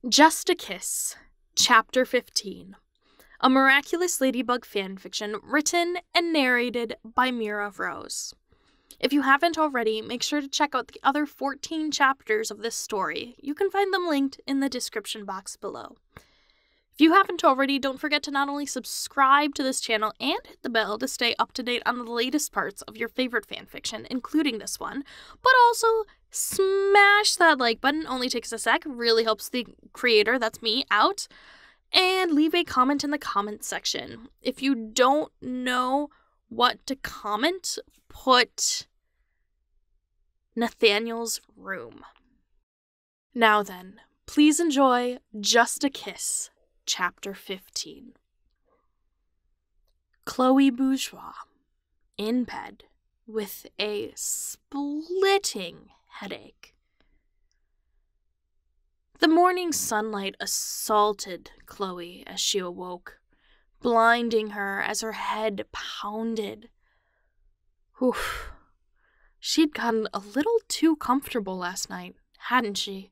Just a Kiss, Chapter 15. A Miraculous Ladybug Fanfiction written and narrated by Mira. If you haven't already, make sure to check out the other 14 chapters of this story. You can find them linked in the description box below. If you haven't already, don't forget to not only subscribe to this channel and hit the bell to stay up to date on the latest parts of your favorite fanfiction, including this one, but also smash that like button. Only takes a sec, really helps the creator, that's me, out. And leave a comment in the comment section. If you don't know what to comment, put Nathaniel's room. Now then, please enjoy Just a Kiss, Chapter 15. Chloe Bourgeois, in bed, with a splitting headache. The morning sunlight assaulted Chloe as she awoke, blinding her as her head pounded. Oof. She'd gotten a little too comfortable last night, hadn't she?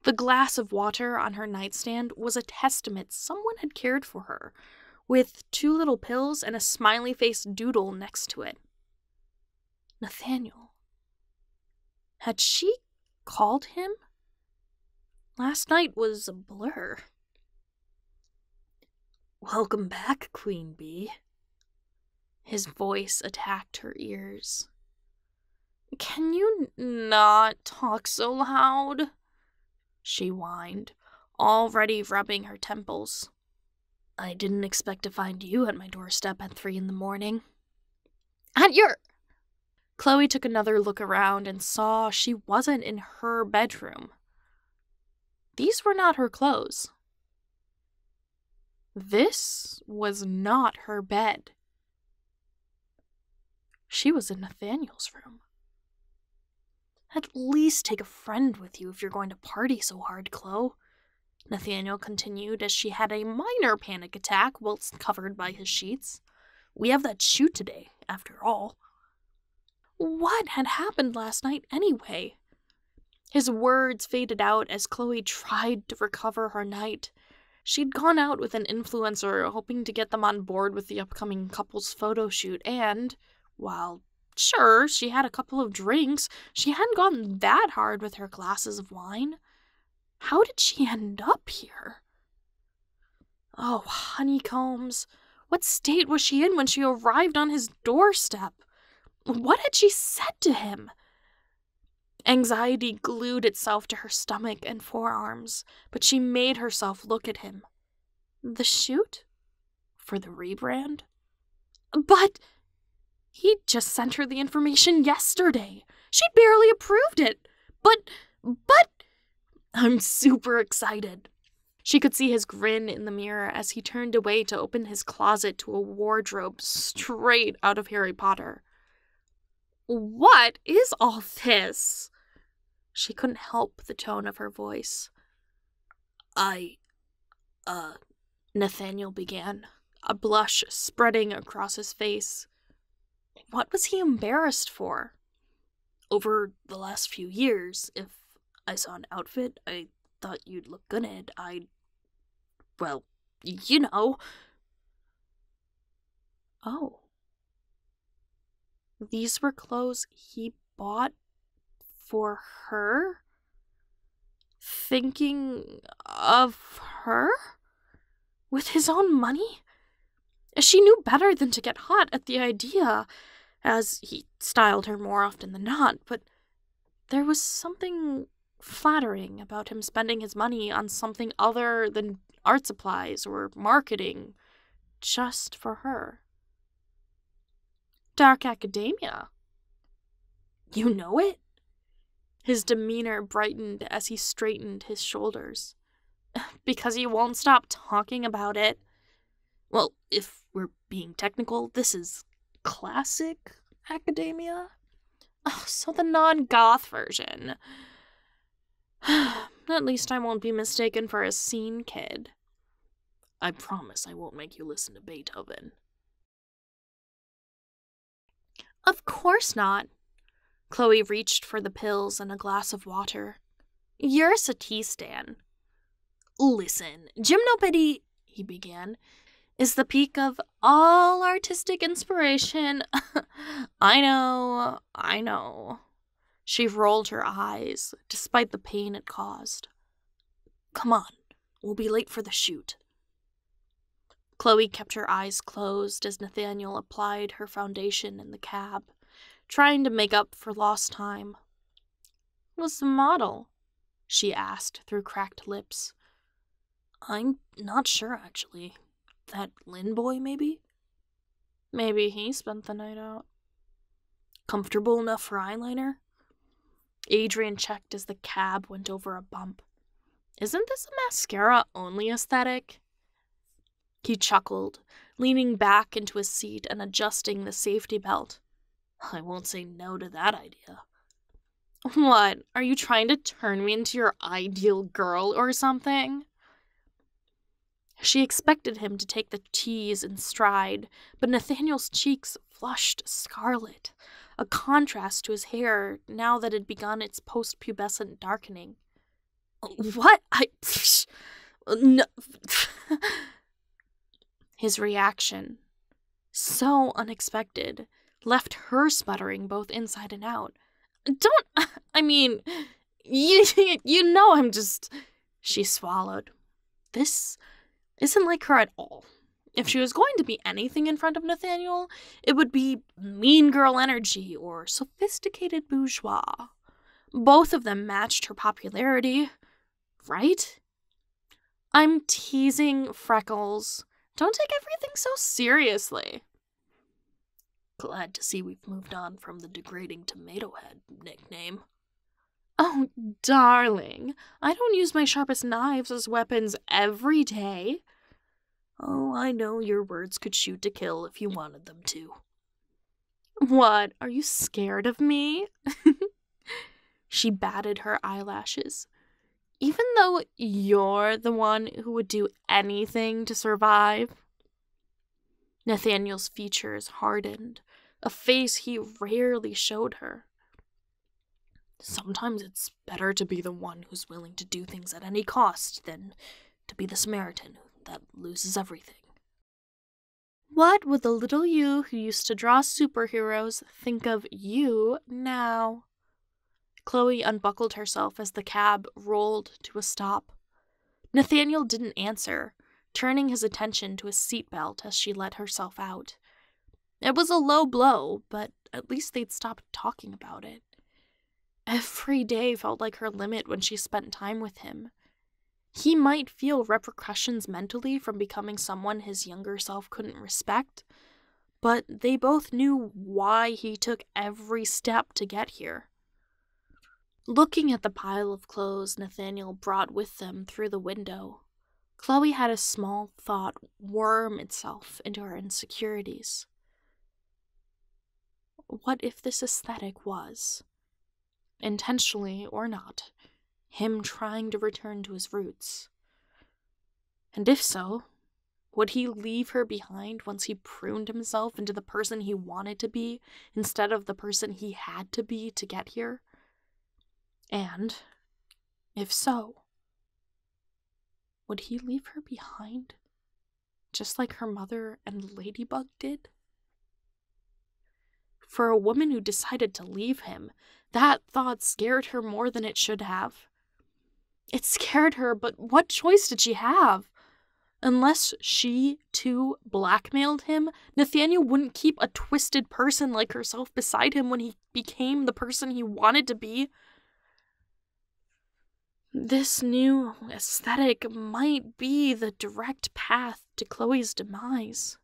The glass of water on her nightstand was a testament someone had cared for her, with 2 little pills and a smiley-faced doodle next to it. Nathaniel. Had she called him? Last night was a blur. "Welcome back, Queen Bee." His voice attacked her ears. "Can you not talk so loud?" she whined, already rubbing her temples. "I didn't expect to find you at my doorstep at 3 in the morning. At your... Chloe took another look around and saw she wasn't in her bedroom. These were not her clothes. This was not her bed. She was in Nathaniel's room. "At least take a friend with you if you're going to party so hard, Chloe," Nathaniel continued as she had a minor panic attack whilst covered by his sheets. "We have that shoot today, after all." What had happened last night anyway? His words faded out as Chloe tried to recover her night. She'd gone out with an influencer, hoping to get them on board with the upcoming couple's photo shoot, and, while sure, she had a couple of drinks, she hadn't gone that hard with her glasses of wine. How did she end up here? Oh, honeycombs. What state was she in when she arrived on his doorstep? What had she said to him? Anxiety glued itself to her stomach and forearms, but she made herself look at him. The shoot? For the rebrand? But he just sent her the information yesterday. She barely approved it. But, I'm super excited. She could see his grin in the mirror as he turned away to open his closet to a wardrobe straight out of Harry Potter. What is all this? She couldn't help the tone of her voice. Nathaniel began, a blush spreading across his face. What was he embarrassed for? Over the last few years, if I saw an outfit I thought you'd look good in, well, you know. Oh. These were clothes he bought for her? Thinking of her? With his own money? She knew better than to get hot at the idea, as he styled her more often than not, but there was something flattering about him spending his money on something other than art supplies or marketing, just for her. Dark academia. You know it? His demeanor brightened as he straightened his shoulders. Because you won't stop talking about it. Well, if we're being technical, this is classic academia. Oh, so the non-goth version. At least I won't be mistaken for a scene kid. I promise I won't make you listen to Beethoven. Of course not. Chloe reached for the pills and a glass of water. You're a Satie stan. Listen, gymnopedy, he began, is the peak of all artistic inspiration. I know. She rolled her eyes, despite the pain it caused. Come on, we'll be late for the shoot. Chloe kept her eyes closed as Nathaniel applied her foundation in the cab, trying to make up for lost time. What's the model? She asked through cracked lips. I'm not sure, actually. That Lynn boy, maybe? Maybe he spent the night out. Comfortable enough for eyeliner? Adrian checked as the cab went over a bump. Isn't this a mascara-only aesthetic? He chuckled, leaning back into his seat and adjusting the safety belt. I won't say no to that idea. What, are you trying to turn me into your ideal girl or something? She expected him to take the tease in stride, but Nathaniel's cheeks flushed scarlet, a contrast to his hair now that it had begun its post-pubescent darkening. What? No. His reaction, so unexpected, left her sputtering both inside and out. You know I'm just... She swallowed. This isn't like her at all. If she was going to be anything in front of Nathaniel, it would be mean girl energy or sophisticated bourgeois. Both of them matched her popularity, right? I'm teasing, Freckles. Don't take everything so seriously. Glad to see we've moved on from the degrading tomato head nickname. Oh, darling, I don't use my sharpest knives as weapons every day. Oh, I know your words could shoot to kill if you wanted them to. What, are you scared of me? She batted her eyelashes. Even though you're the one who would do anything to survive? Nathaniel's features hardened, a face he rarely showed her. Sometimes it's better to be the one who's willing to do things at any cost than to be the Samaritan that loses everything. What would the little you who used to draw superheroes think of you now? Chloe unbuckled herself as the cab rolled to a stop. Nathaniel didn't answer, turning his attention to his seatbelt as she let herself out. It was a low blow, but at least they'd stopped talking about it. Every day felt like her limit when she spent time with him. He might feel repercussions mentally from becoming someone his younger self couldn't respect, but they both knew why he took every step to get here. Looking at the pile of clothes Nathaniel brought with them through the window, Chloe had a small thought worm itself into her insecurities. What if this aesthetic was, intentionally or not, him trying to return to his roots? And if so, would he leave her behind once he pruned himself into the person he wanted to be instead of the person he had to be to get here? And, if so, would he leave her behind, just like her mother and Ladybug did? For a woman who decided to leave him, that thought scared her more than it should have. It scared her, but what choice did she have? Unless she, too, blackmailed him, Nathaniel wouldn't keep a twisted person like herself beside him when he became the person he wanted to be. This new aesthetic might be the direct path to Chloe's demise.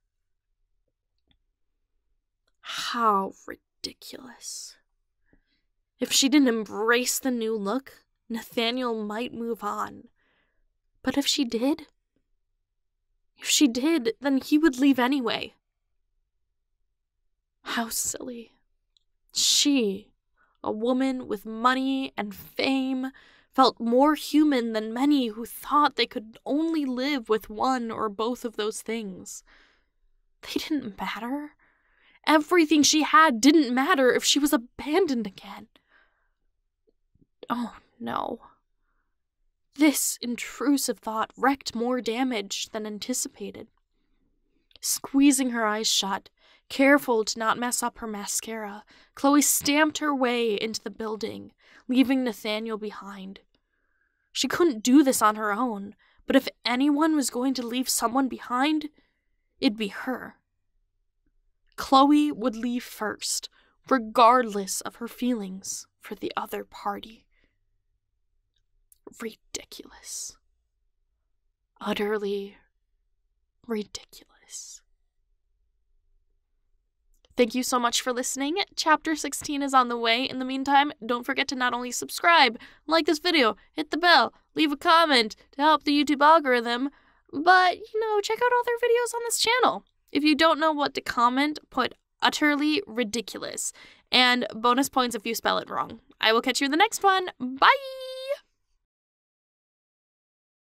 How ridiculous. If she didn't embrace the new look, Nathaniel might move on. But if she did, then he would leave anyway. How silly. She, a woman with money and fame, felt more human than many who thought they could only live with one or both of those things. They didn't matter. Everything she had didn't matter if she was abandoned again. Oh, no. This intrusive thought wreaked more damage than anticipated. Squeezing her eyes shut, careful to not mess up her mascara, Chloe stamped her way into the building, leaving Nathaniel behind. She couldn't do this on her own, but if anyone was going to leave someone behind, it'd be her. Chloe would leave first, regardless of her feelings for the other party. Ridiculous. Utterly ridiculous. Thank you so much for listening. Chapter 16 is on the way. In the meantime, don't forget to not only subscribe, like this video, hit the bell, leave a comment to help the YouTube algorithm, but, check out other videos on this channel. If you don't know what to comment, put utterly ridiculous. And bonus points if you spell it wrong. I will catch you in the next one. Bye!